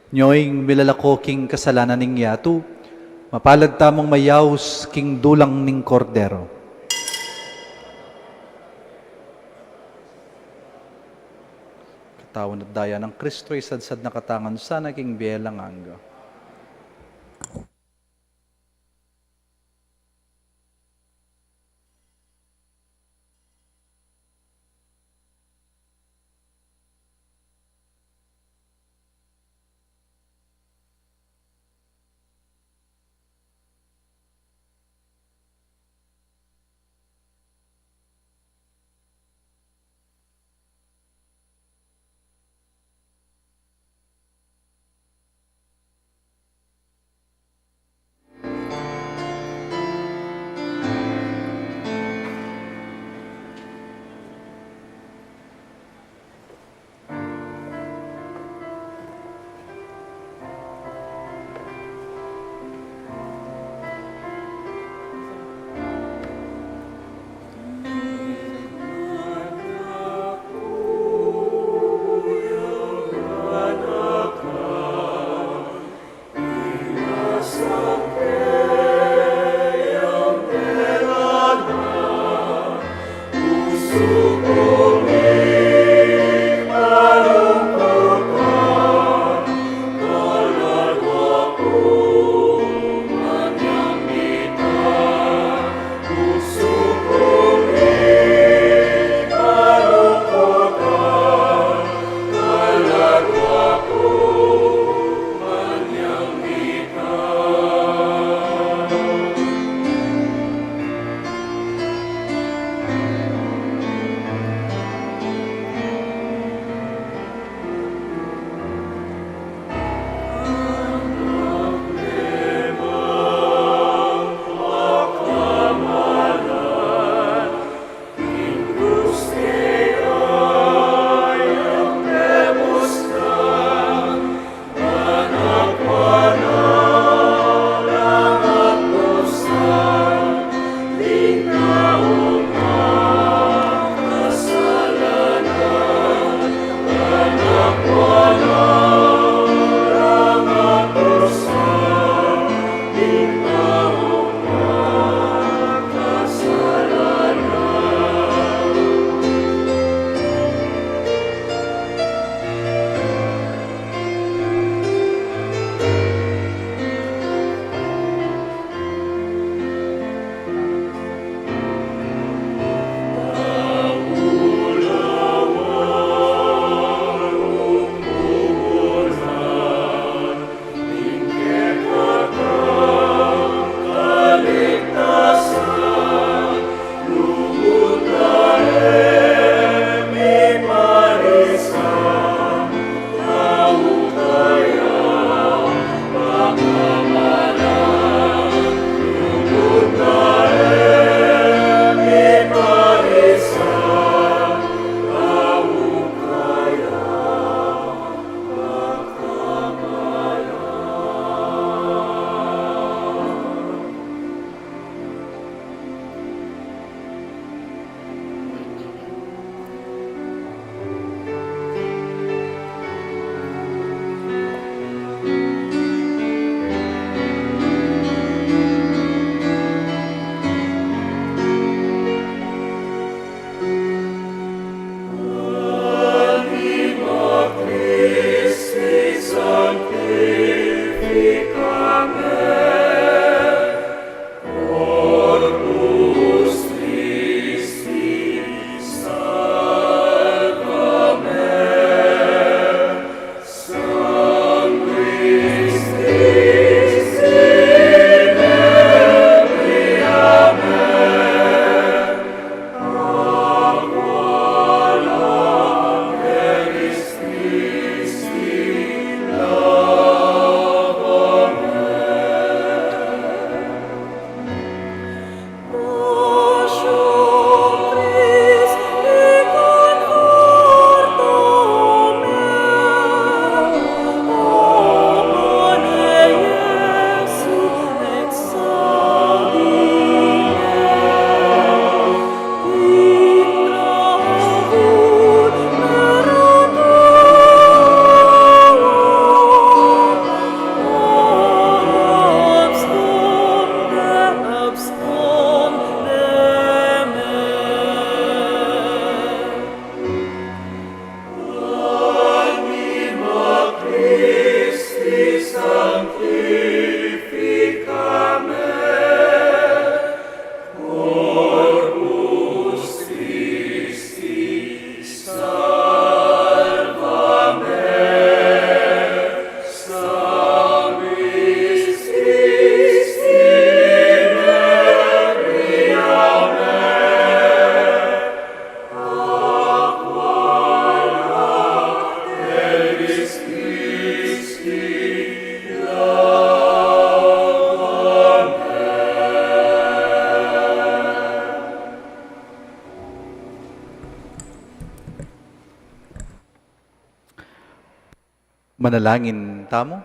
B: Nyoing milalako king kasalanan ning yatu, mapalad tamong mayaws king dulang ning kordero. Katawan at daya ng Kristo, isadsad na katangan sa naging biyelang angga. Manalangin tamo.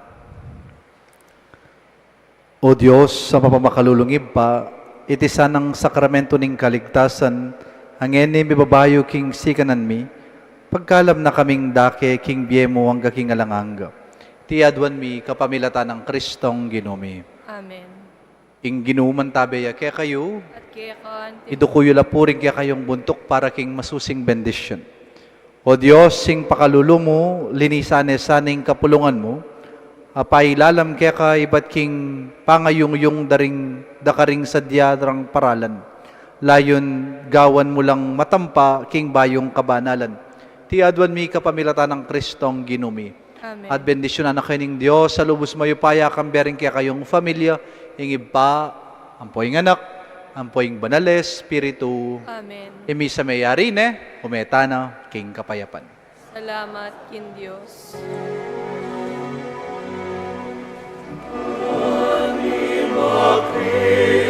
B: O Diyos, sa mapamakalulungib pa, iti sanang sakramento ning kaligtasan, ang ene mi babayo king sikanan mi, pagkalam na kaming dake king biemo hangga king alanganga. Ti adwan mi kapamilatan ng Kristong Ginumi.
A: Amen.
B: Ing ginuman tabeya kaya kayo,
A: At kaya kan,
B: idukuyo lapuring kaya kayong buntok para king masusing bendisyon. O Diyos, sing pakalulo mo, linisanes-saning kapulungan mo, apailalam kaya ka iba't king pangayong-yung dakaring sadyadrang paralan. Layon, gawan mo lang matampa king bayong kabanalan. Ti adwan mi kapamilatan ng Kristong Ginumi.
A: Amen.
B: At bendisyon na kaining Diyos, sa lubos mayo paya kambering kaya kayong familia, ingib pa, ampoing anak, ampoing banales, spiritu,
A: Amen.
B: imi sa mayari umeta na, king kapayapan.
A: Salamat kin Diyos.
E: Kristo